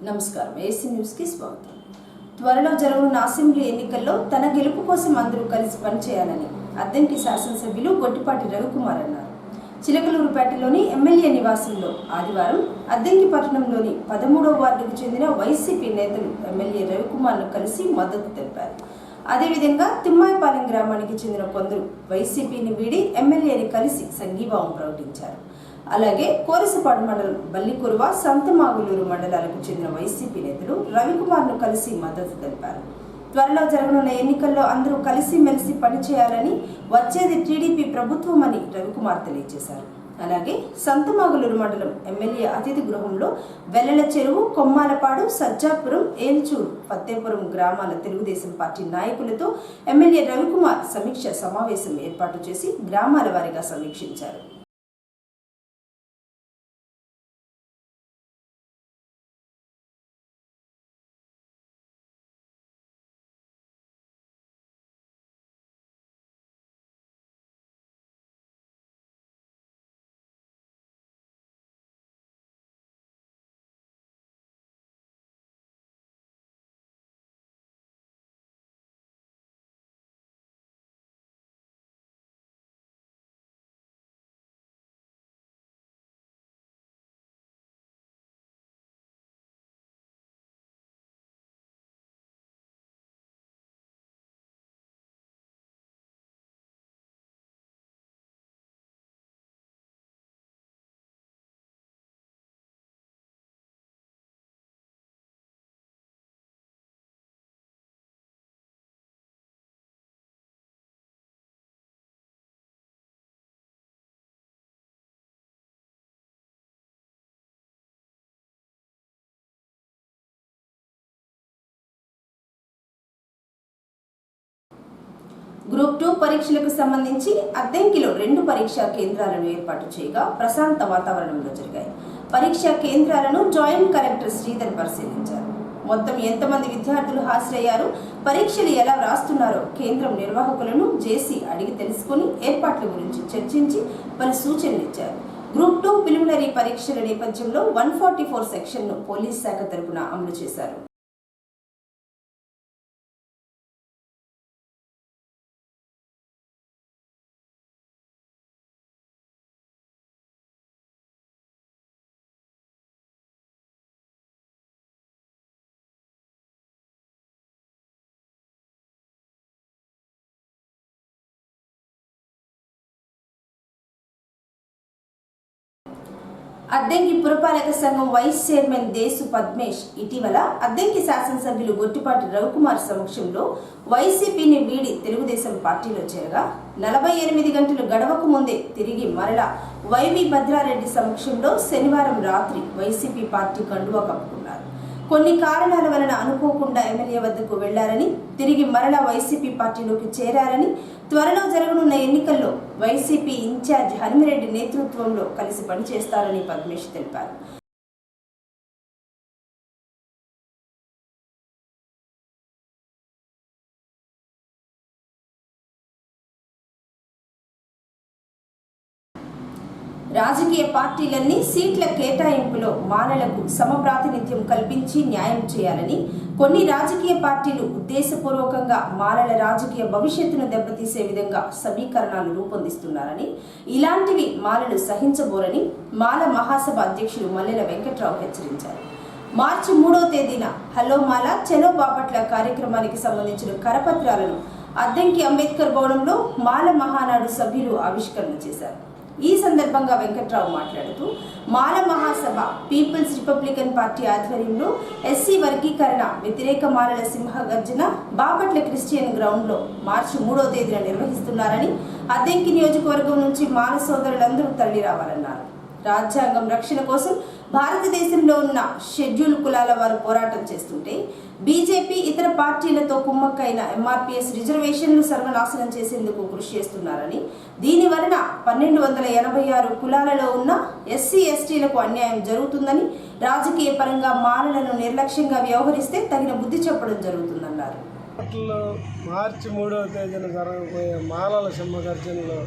నమస్కారం AC news కి స్వాగతం. త్వరలో జరగనున్న అసెంబ్లీ ఎన్నికల్లో తన గెలుపు కోసం అందరూ కలిసి పనిచేయాలని అద్దంకి శాసనసభ్యులు గొట్టిపాటి రవికుమార్ అన్నారు. చిలకలూరుపేటలోని ఎమ్మెల్యే నివాసంలో ఆదివారం అద్దంకి పట్టణంలోని 13వ వార్డుకు చెందిన వైసీపీ నేతలు ఎమ్మెల్యే రవికుమార్ను కలిసి మద్దతు తెలిపారు. అదేవిధంగా తిమ్మాయిపాలెం గ్రామానికి చెందిన కొందరు వైసీపీని వీడి ఎమ్మెల్యేని కలిసి సంఘీభావం ప్రకటించారు. అలాగే కోరసపాడు మండలం బల్లికురువ, సంతమాగులూరు మండలాలకు చెందిన వైసీపీ నేతలు రవికుమార్ను కలిసి మద్దతు తెలిపారు. త్వరలో జరగనున్న ఎన్నికల్లో అందరూ కలిసిమెలిసి పనిచేయాలని, వచ్చేది టీడీపీ ప్రభుత్వం అని రవికుమార్ తెలియజేశారు. అలాగే సంతమాగులూరు మండలం ఎమ్మెల్యే అతిథి గృహంలో వెల్లల చెరువు, కొమ్మాలపాడు, సజ్జాపురం, ఏల్చూరు, ఫత్తేపురం గ్రామాల తెలుగుదేశం పార్టీ నాయకులతో ఎమ్మెల్యే రవికుమార్ సమీక్ష సమావేశం ఏర్పాటు చేసి గ్రామాల వారీగా సమీక్షించారు. గ్రూప్ 2 పరీక్షలకు సంబంధించి అద్దంకిలో 2 పరీక్షా కేంద్రాలను ఏర్పాటు చేయగా ప్రశాంత వాతావరణంలో జరిగాయి. పరీక్షా కేంద్రాలను జాయింట్ కలెక్టర్ శ్రీధర్ పరిశీలించారు. మొత్తం ఎంతమంది విద్యార్థులు హాజరయ్యారు, పరీక్షలు ఎలా వ్రాస్తున్నారో కేంద్రం నిర్వాహకులను జేసీ అడిగి తెలుసుకుని ఏర్పాట్ల గురించి చర్చించి పలు సూచనలు ఇచ్చారు. గ్రూప్ 2 ప్రిలిమినరీ పరీక్షల నేపథ్యంలో 144 సెక్షన్ను పోలీస్ శాఖ తరపున అమలు చేశారు. అద్దంకి పురపాలక సంఘం వైస్ చైర్మన్ దేశు పద్మేష్ ఇటీవల అద్దంకి శాసనసభ్యులు గొట్టిపాటి రవికుమార్ సమక్షంలో వైసీపీని వీడి తెలుగుదేశం పార్టీలో చేరగా 48 గంటలు గడవకు ముందే తిరిగి మరలా వైవి భద్రారెడ్డి సమక్షంలో శనివారం రాత్రి వైసీపీ పార్టీ కండువా కప్పుకున్నారు. కొన్ని కారణాల వలన అనుకోకుండా ఎమ్మెల్యే వద్దకు వెళ్లారని, తిరిగి మరలా వైసీపీ పార్టీలోకి చేరారని, త్వరలో జరగనున్న ఎన్నికల్లో వైసీపీ ఇన్ఛార్జ్ హనుమిరెడ్డి నేతృత్వంలో కలిసి పనిచేస్తారని పద్మేష్ తెలిపారు. రాజకీయ పార్టీలన్నీ సీట్ల కేటాయింపులో మాలలకు సమప్రాతినిధ్యం కల్పించి న్యాయం చేయాలని, కొన్ని రాజకీయ పార్టీలు ఉద్దేశపూర్వకంగా మాలల రాజకీయ భవిష్యత్తును దెబ్బతీసే విధంగా సమీకరణాలు రూపొందిస్తున్నారని, ఇలాంటివి మాలలు సహించబోరని మాల మహాసభ అధ్యక్షులు మల్లెల వెంకట్రావు హెచ్చరించారు. మార్చి 3వ తేదీన హలో మాల చలో బాపట్ల కార్యక్రమానికి సంబంధించిన కరపత్రాలను అద్దంకి అంబేద్కర్ భవనంలో మాల మహానాడు సభ్యులు ఆవిష్కరణ చేశారు. ఈ సందర్భంగా వెంకట్రావు మాట్లాడుతూ, మాల మహాసభ పీపుల్స్ రిపబ్లికన్ పార్టీ ఆధ్వర్యంలో ఎస్సీ వర్గీకరణ వ్యతిరేక మాలల సింహగర్జన బాపట్ల క్రిస్టియన్ గ్రౌండ్లో మార్చి 3వ తేదీన నిర్వహిస్తున్నారని, అద్దంకి నియోజకవర్గం నుంచి మాల సోదరులందరూ తరలి రావాలన్నారు. రాజ్యాంగం రక్షణ కోసం భారతదేశంలో ఉన్న షెడ్యూల్ కులాల వారు పోరాటం చేస్తుంటే బీజేపీ ఇతర పార్టీలతో కుమ్మక్కైన ఎంఆర్పీఎస్ రిజర్వేషన్లు సర్వనాశనం చేసేందుకు కృషి చేస్తున్నారని, దీని వలన 1286 కులాలలో ఉన్న ఎస్సీ ఎస్టీలకు అన్యాయం జరుగుతుందని, రాజకీయ పరంగా మాలలను నిర్లక్ష్యంగా వ్యవహరిస్తే తగిన బుద్ధి చెప్పడం జరుగుతుందన్నారు. మార్చి 3వ తేదీన జరగబోయే మాలల సింహగర్జనలో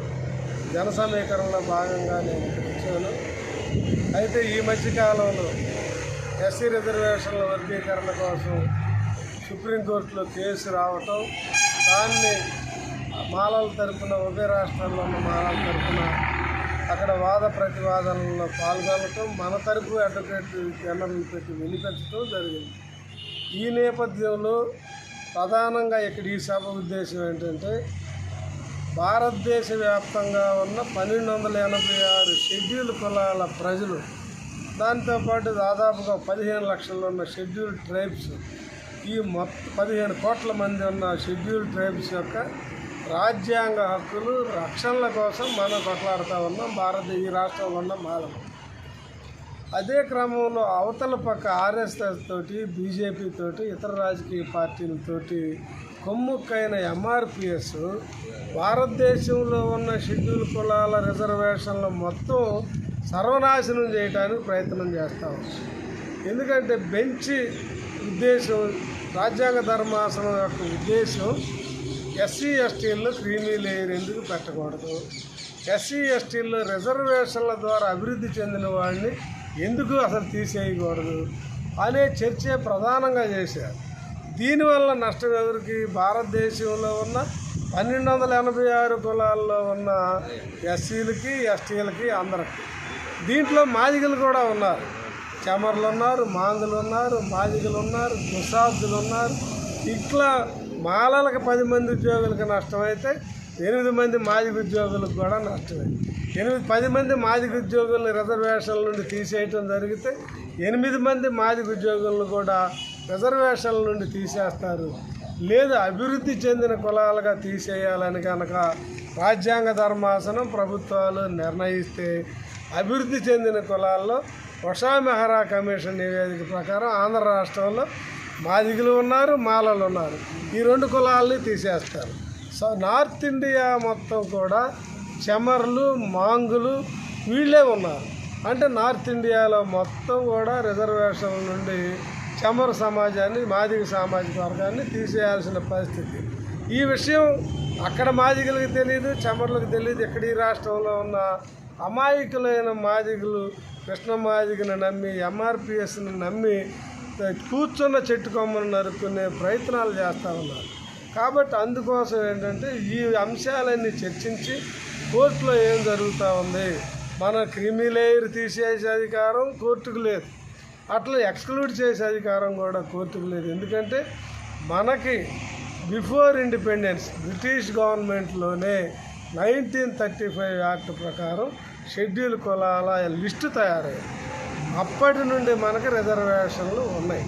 జన సమీకరణలో భాగంగా నేను ఇక్కడ వచ్చాను. అయితే ఈ మధ్యకాలంలో ఎస్సీ రిజర్వేషన్ల వర్గీకరణ కోసం సుప్రీంకోర్టులో కేసు రావటం, దాన్ని మాలల తరపున ఉభయ రాష్ట్రాల్లో ఉన్న మాలల తరపున అక్కడ వాద ప్రతివాదనలో పాల్గొనటం, మన తరపు అడ్వకేట్ జనరల్ పెట్టి వినిపించడం జరిగింది. ఈ నేపథ్యంలో ప్రధానంగా ఇక్కడ ఈ సభ ఉద్దేశం ఏంటంటే, భారతదేశ వ్యాప్తంగా ఉన్న 1286 షెడ్యూల్ కులాల ప్రజలు, దాంతోపాటు దాదాపుగా 15 లక్షలు ఉన్న షెడ్యూల్ ట్రైబ్స్, ఈ మొత్తం 15 కోట్ల మంది ఉన్న షెడ్యూల్ ట్రైబ్స్ యొక్క రాజ్యాంగ హక్కులు రక్షణల కోసం మనం కొట్లాడుతూ ఉన్నాం ఈ రాష్ట్రంలో ఉన్న మాలలు. అదే క్రమంలో అవతల పక్క ఆర్ఎస్ఎస్ తోటి, బీజేపీ తోటి, ఇతర రాజకీయ పార్టీలతోటి కొమ్ముక్కైన ఎంఆర్పిఎస్ భారతదేశంలో ఉన్న షెడ్యూల్ కులాల రిజర్వేషన్లు మొత్తం సర్వనాశనం చేయడానికి ప్రయత్నం చేస్తాం. ఎందుకంటే బెంచ్ ఉద్దేశం, రాజ్యాంగ ధర్మాసనం యొక్క ఉద్దేశం ఎస్సీ ఎస్టీల్లో క్రీమీ లేయర్ ఎందుకు పెట్టకూడదు, ఎస్సీ ఎస్టీల్లో రిజర్వేషన్ల ద్వారా అభివృద్ధి చెందిన వాడిని ఎందుకు అసలు తీసేయకూడదు అనే చర్చే ప్రధానంగా చేశారు. దీనివల్ల నష్టం ఎవరికి? భారతదేశంలో ఉన్న 1286 కులాల్లో ఉన్న ఎస్సీలకి, ఎస్టీలకి, అందరికి. దీంట్లో మాదిగలు కూడా ఉన్నారు, చెమర్లు ఉన్నారు, మాంగులు ఉన్నారు, మాదిగలు ఉన్నారు, దుసాబ్దులు ఉన్నారు. ఇట్లా మాలలకు 10 మంది ఉద్యోగులకు నష్టమైతే 8 మంది మాదిగ ఉద్యోగులకు కూడా నష్టమైంది. 10 మంది మాదిగ ఉద్యోగులను రిజర్వేషన్ల నుండి తీసేయటం జరిగితే 8 మంది మాదిగ ఉద్యోగులను కూడా రిజర్వేషన్ల నుండి తీసేస్తారు. లేదా అభివృద్ధి చెందిన కులాలుగా తీసేయాలని కనుక రాజ్యాంగ ధర్మాసనం, ప్రభుత్వాలు నిర్ణయిస్తే అభివృద్ధి చెందిన కులాల్లో ఉషా మెహ్రా కమిషన్ నివేదిక ప్రకారం ఆంధ్ర రాష్ట్రంలో మాదిగలు ఉన్నారు, మాలలు ఉన్నారు. ఈ 2 కులాలని తీసేస్తారు. సో నార్త్ ఇండియా మొత్తం కూడా చెమర్లు, మాంగులు వీళ్ళే ఉన్నారు. అంటే నార్త్ ఇండియాలో మొత్తం కూడా రిజర్వేషన్ల నుండి చెమరు సమాజాన్ని, మాదిగ సామాజిక వర్గాన్ని తీసేయాల్సిన పరిస్థితి. ఈ విషయం అక్కడ మాదిగలకు తెలియదు, చెమర్లకు తెలియదు. ఇక్కడ ఈ రాష్ట్రంలో ఉన్న అమాయకులైన మాదిగలు కృష్ణ మాదిగను నమ్మి, ఎంఆర్పిఎస్ని నమ్మి కూర్చున్న చెట్టు కొమ్మను నరుక్కునే ప్రయత్నాలు చేస్తూ ఉన్నారు. కాబట్టి అందుకోసం ఏంటంటే ఈ అంశాలన్నీ చర్చించి కోర్టులో ఏం జరుగుతూ ఉంది, మన క్రిమి లేయర్ తీసేసే అధికారం కోర్టుకు లేదు, అట్లా ఎక్స్క్లూడ్ చేసే అధికారం కూడా కోర్టుకు లేదు. ఎందుకంటే మనకి బిఫోర్ ఇండిపెండెన్స్ బ్రిటిష్ గవర్నమెంట్లోనే 1935 యాక్ట్ ప్రకారం షెడ్యూల్ కులాల లిస్టు తయారయ్యింది. అప్పటి నుండి మనకు రిజర్వేషన్లు ఉన్నాయి.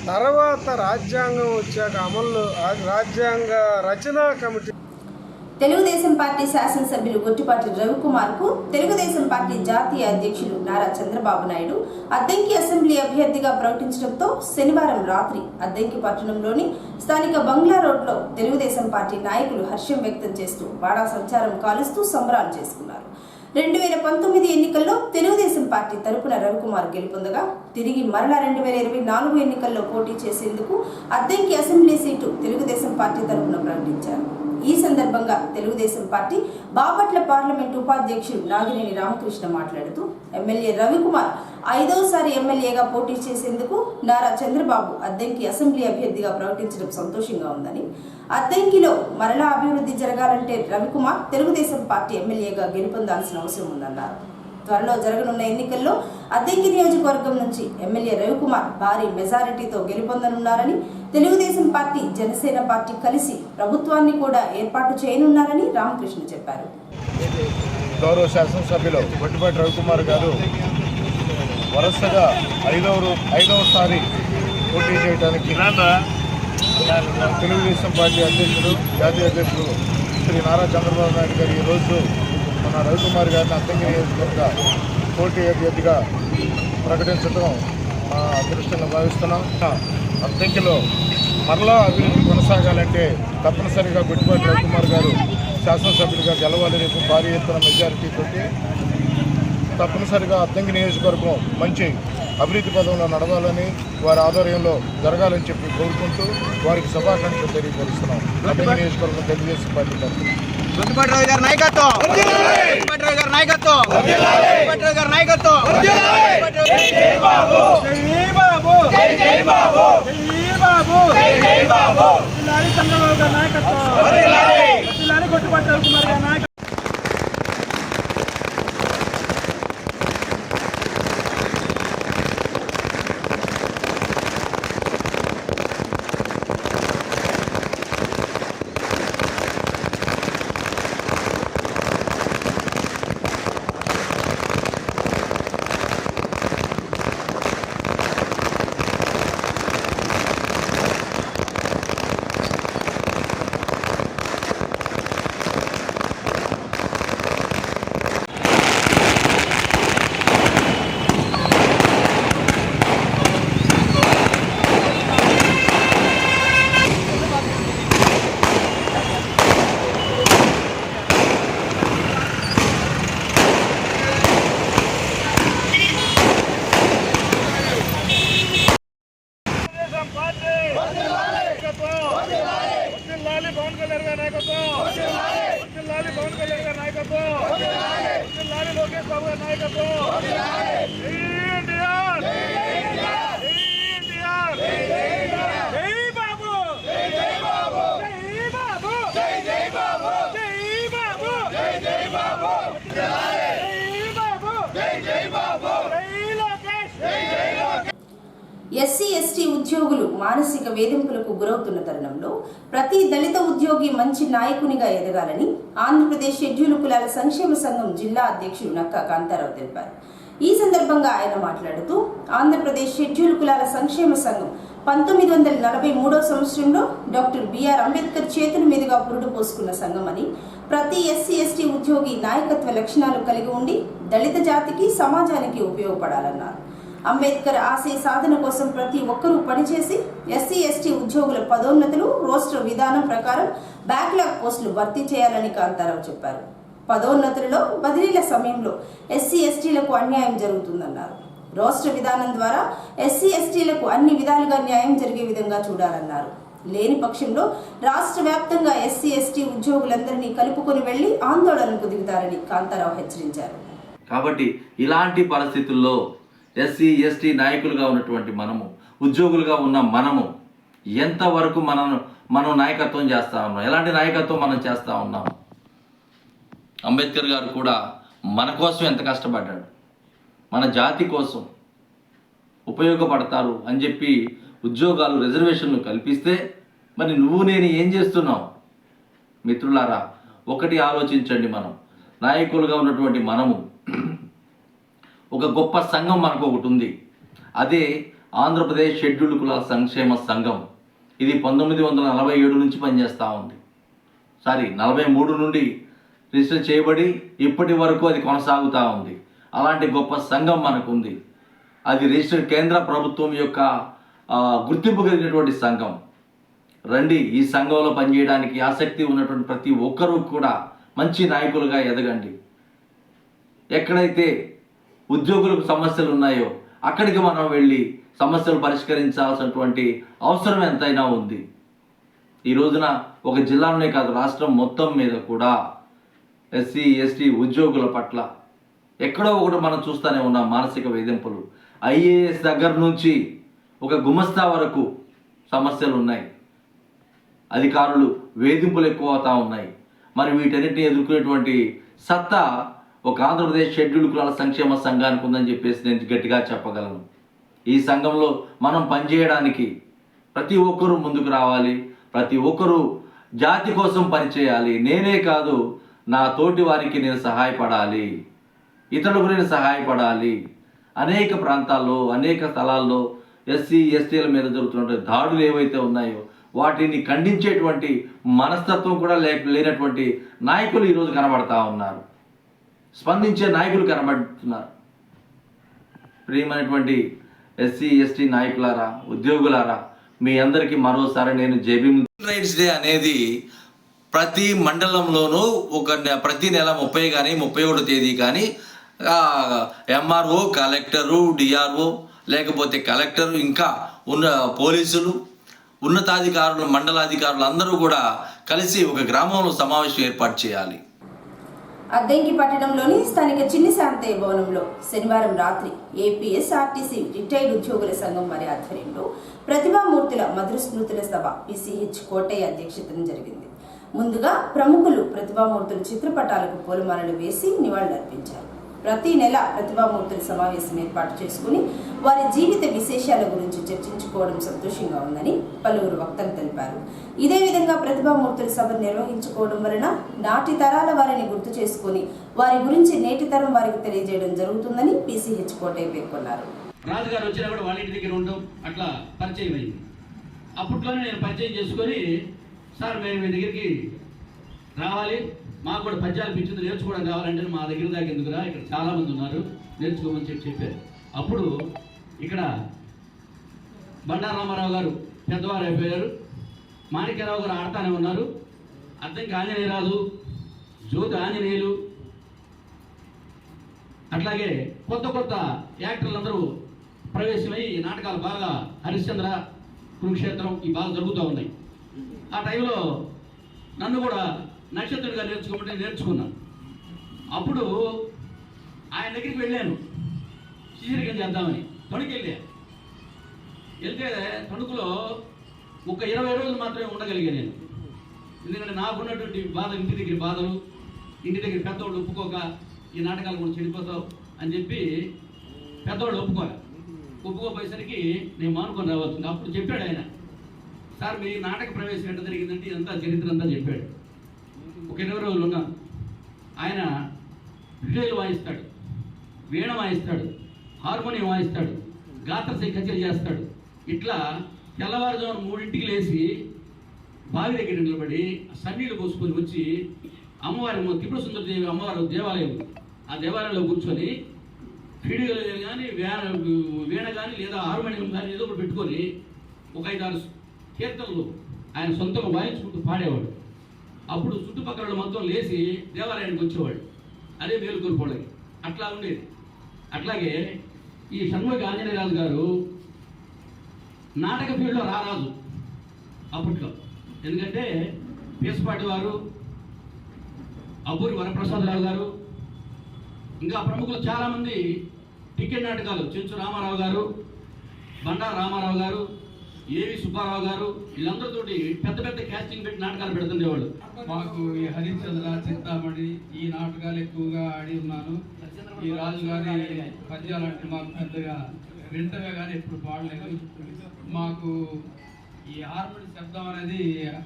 తర్వాత రాజ్యాంగం వచ్చాక అమల్లో రాజ్యాంగ రచనా కమిటీ తెలుగుదేశం పార్టీ శాసనసభ్యులు గొట్టిపాటి రవికుమార్కు తెలుగుదేశం పార్టీ జాతీయ అధ్యక్షులు నారా చంద్రబాబు నాయుడు అద్దంకి అసెంబ్లీ అభ్యర్థిగా ప్రకటించడంతో శనివారం రాత్రి అద్దంకి పట్టణంలోని స్థానిక బంగ్లా రోడ్లో తెలుగుదేశం పార్టీ నాయకులు హర్షం వ్యక్తం చేస్తూ వాడా సంచారం కాలుస్తూ సంబరాలు చేసుకున్నారు. 2019 ఎన్నికల్లో తెలుగుదేశం పార్టీ తరపున రవికుమార్ గెలుపొందగా తిరిగి మరలా 2024 ఎన్నికల్లో పోటీ చేసేందుకు Addanki assembly seat Telugu Desam party తరపున ప్రకటించారు. ఈ సందర్భంగా తెలుగుదేశం పార్టీ బాపట్ల పార్లమెంటు ఉపాధ్యక్షుడు నాగినేని రామకృష్ణ మాట్లాడుతూ ఎమ్మెల్యే రవికుమార్ 5వసారి ఎమ్మెల్యేగా పోటీ చేసేందుకు నారా చంద్రబాబు అద్దంకి అసెంబ్లీ అభ్యర్థిగా ప్రకటించడం సంతోషంగా ఉందని, అద్దంకిలో మరలా అభివృద్ధి జరగాలంటే రవికుమార్ తెలుగుదేశం పార్టీ ఎమ్మెల్యేగా గెలుపొందాల్సిన అవసరం ఉందన్నారు. త్వరలో జరగనున్న ఎన్నికల్లో అద్దంకి నియోజకవర్గం నుంచి ఎమ్మెల్యే రవికుమార్ భారీ మెజారిటీతో గెలుపొందనున్నారని, తెలుగుదేశం పార్టీ, జనసేన పార్టీ కలిసి ప్రభుత్వాన్ని కూడా ఏర్పాటు చేయనున్నారని రామకృష్ణ చెప్పారు. గౌరవ శాసనసభ్యులు గొట్టిపాటి రవికుమార్ గారు వరుసగా 5వసారి పోటీ చేయడానికి తెలుగుదేశం పార్టీ అధ్యక్షుడు, జాతీయ అధ్యక్షుడు శ్రీ నారా చంద్రబాబు నాయుడు గారు ఈరోజు మన రవికుమార్ గారిని అద్దంకి నియోజకవర్గ పోటీ అభ్యర్థిగా ప్రకటించడం మా అదృష్టంగా భావిస్తున్నాం. అద్దంకిలో మరలా అభివృద్ధి కొనసాగాలంటే తప్పనిసరిగా గొట్టిపాటి రవికుమార్ గారు శాసనసభ్యుడిగా గెలవాలి. రేపు భారీ ఎత్తున మెజారిటీతో తప్పనిసరిగా అద్దంకి నియోజకవర్గం మంచి అభివృద్ధి పదంలో నడవాలని, వారి ఆధ్వర్యంలో జరగాలని చెప్పి కోరుకుంటూ వారికి శుభాకాంక్షలు తెలియపరుస్తున్నాం. అద్దంకి నియోజకవర్గం తెలుగుదేశం పార్టీ తరఫున గొట్టిపాటి రవి గారి నాయకత్వం, గొట్టిపాటి రవి గారి నాయకత్వం, గొట్టిపాటి రవి గారి నాయకత్వం. చంద్రబాబు గారి నాయకత్వం, కొట్టుబాటు రవికుమార్ గారి నాయకత్వం. ఎస్సీ ఎస్టీ ఉద్యోగులు మానసిక వేధింపులకు గురవుతున్న తరుణంలో ప్రతి దళిత ఉద్యోగి మంచి నాయకునిగా ఎదగాలని ఆంధ్రప్రదేశ్ షెడ్యూల్ కులాల సంక్షేమ సంఘం జిల్లా అధ్యక్షుడు నక్కా కాంతారావు తెలిపారు. ఈ సందర్భంగా ఆయన మాట్లాడుతూ ఆంధ్రప్రదేశ్ షెడ్యూల్ కులాల సంక్షేమ సంఘం 1943వ సంవత్సరంలో డాక్టర్ బిఆర్ అంబేద్కర్ చేతుల మీదుగా పురుడు పోసుకున్న సంఘం అని, ప్రతి ఎస్సీ ఎస్టీ ఉద్యోగి నాయకత్వ లక్షణాలు కలిగి ఉండి దళిత జాతికి సమాజానికి ఉపయోగపడాలన్నారు. అంబేద్కర్ ఆశయ సాధన కోసం ప్రతి ఒక్కరూ పనిచేసి ఎస్సీ ఎస్టీ ఉద్యోగుల పదోన్నతులు రోస్టర్ విధానం ప్రకారం బ్యాక్లాగ్ పోస్టులు భర్తీ చేయాలని కాంతారావు చెప్పారు. పదోన్నతులలో బదిలీల సమయంలో ఎస్సీ ఎస్టీలకు అన్యాయం జరుగుతుందన్నారు. రోస్టర్ విధానం ద్వారా ఎస్సీ ఎస్టీలకు అన్ని విధాలుగా న్యాయం జరిగే విధంగా చూడాలన్నారు. లేని పక్షంలో రాష్ట్ర వ్యాప్తంగా ఎస్సీ ఎస్టీ ఉద్యోగులందరినీ కలుపుకొని వెళ్లి ఆందోళనకు దిగుతారని కాంతారావు హెచ్చరించారు. కాబట్టి ఇలాంటి పరిస్థితుల్లో ఎస్సీ ఎస్టీ నాయకులుగా ఉన్నటువంటి మనము, ఉద్యోగులుగా ఉన్న మనము ఎంతవరకు మనం నాయకత్వం చేస్తూ ఉన్నాం, ఎలాంటి నాయకత్వం మనం చేస్తూ ఉన్నాం. అంబేద్కర్ గారు కూడా మన కోసం ఎంత కష్టపడ్డాడు, మన జాతి కోసం ఉపయోగపడతారు అని చెప్పి ఉద్యోగాలు రిజర్వేషన్లు కల్పిస్తే మరి నువ్వు నేను ఏం చేస్తున్నావు? మిత్రులారా, ఒకటి ఆలోచించండి. మనం నాయకులుగా ఉన్నటువంటి మనము ఒక గొప్ప సంఘం మనకు ఒకటి ఉంది. అదే ఆంధ్రప్రదేశ్ షెడ్యూల్ కులాల సంక్షేమ సంఘం. ఇది 1947 నుంచి పనిచేస్తూ ఉంది. 43 నుండి రిజిస్టర్ చేయబడి ఇప్పటి వరకు అది కొనసాగుతూ ఉంది. అలాంటి గొప్ప సంఘం మనకు ఉంది. అది రిజిస్టర్ కేంద్ర ప్రభుత్వం యొక్క గుర్తింపు కలిగినటువంటి సంఘం. రండి, ఈ సంఘంలో పనిచేయడానికి ఆసక్తి ఉన్నటువంటి ప్రతి ఒక్కరూ కూడా మంచి నాయకులుగా ఎదగండి. ఎక్కడైతే ఉద్యోగులకు సమస్యలు ఉన్నాయో అక్కడికి మనం వెళ్ళి సమస్యలు పరిష్కరించాల్సినటువంటి అవసరం ఎంతైనా ఉంది. ఈ రోజున ఒక జిల్లాలోనే కాదు, రాష్ట్రం మొత్తం మీద కూడా ఎస్సీ ఎస్టీ ఉద్యోగుల పట్ల ఎక్కడో ఒకటి మనం చూస్తూనే ఉన్నాం మానసిక వేధింపులు. ఐఏఎస్ దగ్గర నుంచి ఒక గుమస్తా వరకు సమస్యలు ఉన్నాయి. అధికారులు వేధింపులు ఎక్కువ అవుతూ ఉన్నాయి. మరి వీటన్నిటిని ఎదుర్కొనేటువంటి సత్తా ఒక ఆంధ్రప్రదేశ్ షెడ్యూల్ కులాల సంక్షేమ సంఘానికి ఉందని చెప్పేసి నేను గట్టిగా చెప్పగలను. ఈ సంఘంలో మనం పనిచేయడానికి ప్రతి ఒక్కరూ ముందుకు రావాలి. ప్రతి ఒక్కరూ జాతి కోసం పనిచేయాలి. నేనే కాదు, నా తోటి వారికి నేను సహాయపడాలి, ఇతరులకు నేను సహాయపడాలి. అనేక ప్రాంతాల్లో, అనేక స్థలాల్లో ఎస్సీ ఎస్టీల మీద జరుగుతున్న దాడులు ఏవైతే ఉన్నాయో వాటిని ఖండించేటువంటి మనస్తత్వం కూడా లేనటువంటి నాయకులు ఈరోజు కనబడతా ఉన్నారు. స్పందించే నాయకులు కనబడుతున్నారు. ప్రియమైనటువంటి ఎస్సీ ఎస్టీ నాయకులారా, ఉద్యోగులారా, మీ అందరికీ మరోసారి నేను జేబీ రైట్స్ డే అనేది ప్రతి మండలంలోనూ ప్రతి నెల 30 కానీ 31 తేదీ కానీ ఎంఆర్ఓ, కలెక్టరు, డిఆర్ఓ, లేకపోతే కలెక్టరు, ఇంకా ఉన్న పోలీసులు, ఉన్నతాధికారులు, మండలాధికారులు అందరూ కూడా కలిసి ఒక గ్రామంలో సమావేశం ఏర్పాటు చేయాలి. అద్దంకి పట్టణంలోని స్థానిక చిన్ని శాంతయ్య భవనంలో శనివారం రాత్రి ఏపీఎస్ఆర్టీసీ రిటైర్డ్ ఉద్యోగుల సంఘం వారి ఆధ్వర్యంలో ప్రతిభామూర్తుల మధుర స్మృతుల సభ పిసిహెచ్ కోటయ్య అధ్యక్షతన జరిగింది. ముందుగా ప్రముఖులు ప్రతిభామూర్తుల చిత్రపటాలకు పూలమాలలు వేసి నివాళులర్పించారు. ప్రతి నెల ప్రతిభామూర్తుల సమావేశం ఏర్పాటు చేసుకుని వారి జీవిత విశేషాల గురించి చర్చించుకోవడం సంతోషంగా ఉందని పలువురు వక్తలు తెలిపారు. ఇదే విధంగా ప్రతిభామూర్తుల సభ నిర్వహించుకోవడం వలన నాటి తరాల వారిని గుర్తు చేసుకుని వారి గురించి నేటి తరం వారికి తెలియజేయడం జరుగుతుందని పిసిహెచ్ కోటయ్య పేర్కొన్నారు. రాజుగారు వచ్చినా కూడా వాళ్ళ ఇంటి దగ్గర ఉండడం అట్లా పరిచయం అయింది. అప్పట్లోనే నేను పరిచయం చేసుకొని, సార్ మేము మీ దగ్గరికి రావాలి, మాకు కూడా పద్యాలు పిచ్చింది నేర్చుకోవడం కావాలంటే మా దగ్గర దాకా ఎందుకురా, ఇక్కడ చాలామంది ఉన్నారు నేర్చుకోమని చెప్పారు. అప్పుడు ఇక్కడ బండారు రామారావు గారు పెద్దవారు అయిపోయారు, మాణిక్యరావు గారు ఆడతానే ఉన్నారు, అద్దంకి ఆంజనేయరాజు, జ్యోతి ఆంజనేయులు, అట్లాగే కొత్త కొత్త యాక్టర్లందరూ ప్రవేశమై నాటకాలు బాగా హరిశ్చంద్ర, కురుక్షేత్రం ఈ బాగా జరుగుతూ ఉన్నాయి. ఆ టైంలో నన్ను కూడా నక్షత్రుడిగా నేర్చుకోమంటే నేర్చుకున్నాను. అప్పుడు ఆయన దగ్గరికి వెళ్ళాను శిశిరికం చేద్దామని. తణుకు వెళ్తే తణుకులో ఒక 20 రోజులు మాత్రమే ఉండగలిగాను నేను. ఎందుకంటే నాకున్నటువంటి బాధ, ఇంటి దగ్గర బాధలు, ఇంటి దగ్గర పెద్దవాళ్ళు ఒప్పుకోక ఈ నాటకాలు కూడా చెడిపోతావు అని చెప్పి పెద్దవాళ్ళు ఒప్పుకోపోయేసరికి నేను మానుకొని రావాల్సింది. అప్పుడు చెప్పాడు ఆయన, సార్ మీ నాటక ప్రవేశం ఎట్లా జరిగిందంటే ఇదంతా చరిత్ర అంతా చెప్పాడు. ఒక 20 రోజులు ఉన్నాను. ఆయన రిటైల్ వాయిస్తాడు, వీణ వాయిస్తాడు, హార్మోనియం వాయిస్తాడు, గాత్రసై కచేరీ చేస్తాడు. ఇట్లా తెల్లవారుజామున 3ంటికి లేచి బావి దగ్గర నిలబడి సన్నీళ్ళు పోసుకొని వచ్చి అమ్మవారి త్రిపుర సుందరదేవి అమ్మవారి దేవాలయం, ఆ దేవాలయంలో కూర్చొని ఫీడియోలు కానీ వీణ కానీ లేదా హార్మోనియం కానీ ఏదో ఒకటి పెట్టుకొని ఒక 5-6 కీర్తనలు ఆయన సొంతంగా వాయించుకుంటూ పాడేవాడు. అప్పుడు చుట్టుపక్కల మొత్తం లేచి దేవాలయానికి వచ్చేవాడు. అదే మేలుకొల్పోవడానికి అట్లా ఉండేది. అట్లాగే ఈ షణ్ముఖ ఆంజనేయరాజు గారు నాటక ఫీల్డ్లో రారాజు అప్పట్లో. ఎందుకంటే పీసపాటి వారు, అబ్బూరి వరప్రసాదరావు గారు, ఇంకా ప్రముఖులు చాలామంది టికెట్ నాటకాలు, చెంచు రామారావు గారు, బండారు రామారావు గారు, ఏవి సుబ్బారావు గారు, వీళ్ళందరితోటి పెద్ద పెద్ద క్యాస్టింగ్ పెట్టి నాటకాలు పెడుతుండేవాళ్ళు. మాకు ఈ హరిశ్చంద్ర, చింతామణి ఈ నాటకాలు ఎక్కువగా ఆడి ఉన్నాను. ఈ రాజుగారి పద్యాలంటే మాకు పెద్దగా వింటమే కానీ ఎప్పుడు పాడలేదు. మాకు ఈ హార్మోని శబ్దం అనేది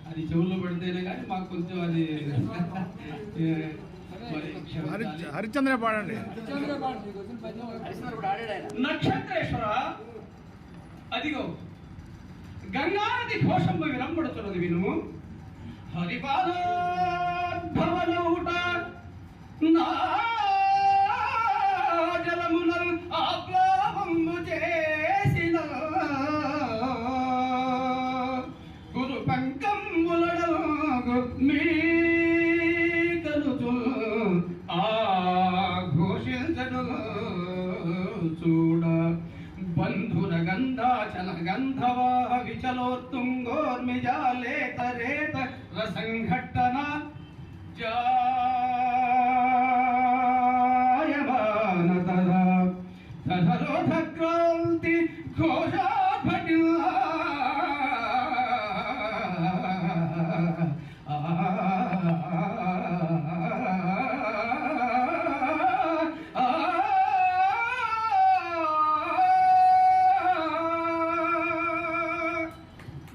అది చెవుల్లో పడితేనే కానీ మాకు కొంచెం అది హరిశ్చంద్ర పాడండి. నక్షత్రేశ్వర అదిగో గంగానది ఘోషంబు వినంబడుతున్నది వినుము. హరిపాదోద్భవనూట నా జలమునల్ ఆప్లావంబు చేసిన గురు పంకంబులడగు మీ కలుచు ఆ ఘోషించడు చూడ బంధుర గంధాచల గంధవాహ విచలోత్తుంగోర్మిజాలేతరేత రసంఘట్టన జాయమాన తదరోధక్రాంతి ఘోషాభటి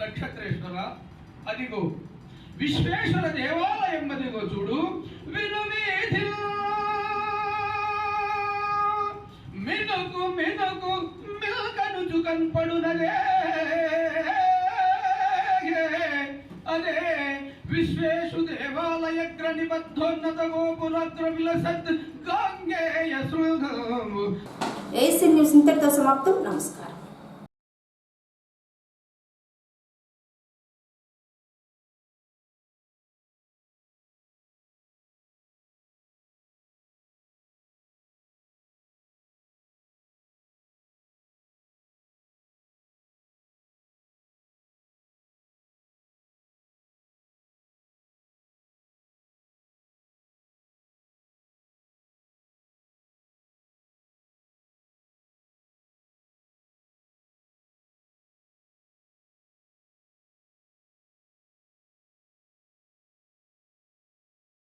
నక్షత్రేశ్వర అదిగో విశ్వేశ్వర దేవాలయం అదిగో చూడు. వినువీధి మినుకు మినుకు మిల్కనుచు కనపడునదే అదే విశ్వేశు దేవాలయ గ్రనిబద్ధోన్నత గోపురగ్ర విలసత్ గాంగేయ శృంగము. ఏసీ న్యూస్ ఇంతటితో సమాప్తం. నమస్కారం.